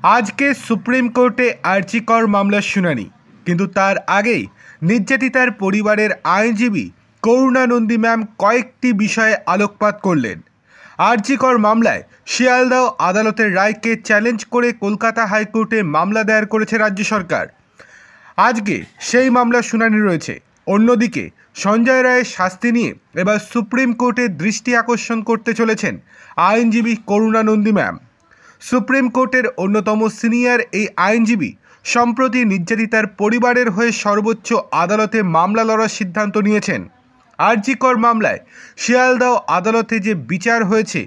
আজকে সুপ্রিম কোর্টে আরজিকর মামলার শুনানি, কিন্তু তার আগেই নির্যাতিতার পরিবারের আইনজীবী করুণা নন্দী ম্যাম কয়েকটি বিষয়ে আলোকপাত করলেন। আরজিকর মামলায় শিয়ালদহ আদালতের রায়কে চ্যালেঞ্জ করে কলকাতা হাইকোর্টে মামলা দায়ের করেছে রাজ্য সরকার। আজকে সেই মামলার শুনানি রয়েছে। অন্যদিকে সঞ্জয় রায়ের শাস্তি নিয়ে এবার সুপ্রিম কোর্টের দৃষ্টি আকর্ষণ করতে চলেছেন আইনজীবী করুণা নন্দী ম্যাম। সুপ্রিম কোর্টের অন্যতম সিনিয়র এই আইনজীবী সম্প্রতি নির্যাতিতার পরিবারের হয়ে সর্বোচ্চ আদালতে মামলা লড়ার সিদ্ধান্ত নিয়েছেন। আরজিকর মামলায় শিয়ালদহ আদালতে যে বিচার হয়েছে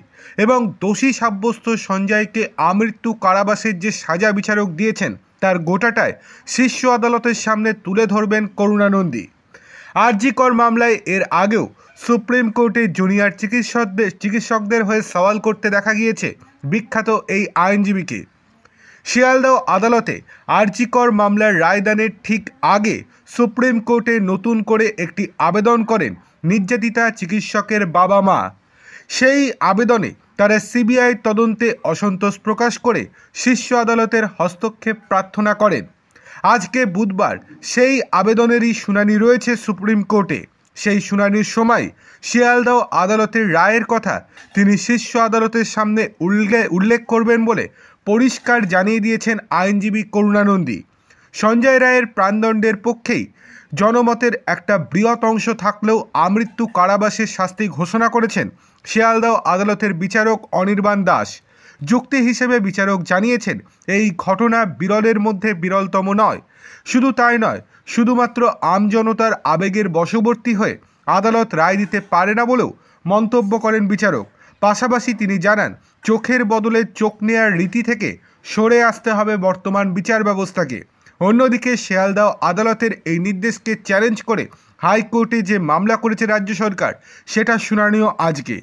এবং দোষী সাব্যস্ত সঞ্জয়কে আমৃত্যু কারাবাসের যে সাজা বিচারক দিয়েছেন তার গোটাটাই শীর্ষ আদালতের সামনে তুলে ধরবেন করুণা নন্দী। আরজিকর মামলায় এর আগেও সুপ্রিম কোর্টে জুনিয়র চিকিৎসকদের হয়ে সওয়াল করতে দেখা গিয়েছে বিখ্যাত এই আইনজীবীকে। শিয়ালদহ আদালতে আরজিকর মামলার রায়দানের ঠিক আগে সুপ্রিম কোর্টে নতুন করে একটি আবেদন করেন নির্যাতিতা চিকিৎসকের বাবা মা। সেই আবেদনে তারা সিবিআই তদন্তে অসন্তোষ প্রকাশ করে শীর্ষ আদালতের হস্তক্ষেপ প্রার্থনা করেন। আজকে বুধবার সেই আবেদনেরই শুনানি রয়েছে সুপ্রিম কোর্টে। সেই শুনানির সময় শিয়ালদহ আদালতের রায়ের কথা তিনি শীর্ষ আদালতের সামনে উল্লেখ করবেন বলে পরিষ্কার জানিয়ে দিয়েছেন আইনজীবী করুণা নন্দী। সঞ্জয় রায়ের প্রাণদণ্ডের পক্ষেই জনমতের একটা বৃহৎ অংশ থাকলেও আমৃত্যু কারাবাসের শাস্তি ঘোষণা করেছেন শিয়ালদহ আদালতের বিচারক অনির্বাণ দাস। যুক্তি হিসেবে বিচারক জানিয়েছেন, এই ঘটনা বিরলের মধ্যে বিরলতম নয়। শুধু তাই নয়, শুধুমাত্র আমজনতার আবেগের বশবর্তী হয়ে আদালত রায় দিতে পারে না বলেও মন্তব্য করেন বিচারক। পাশাপাশি তিনি জানান, চোখের বদলে চোখ নেয়ার রীতি থেকে সরে আসতে হবে বর্তমান বিচার ব্যবস্থাকে। অন্যদিকে শিয়ালদহ আদালতের এই নির্দেশকে চ্যালেঞ্জ করে হাইকোর্টে যে মামলা করেছে রাজ্য সরকার, সেটা শুনানিও আজকে।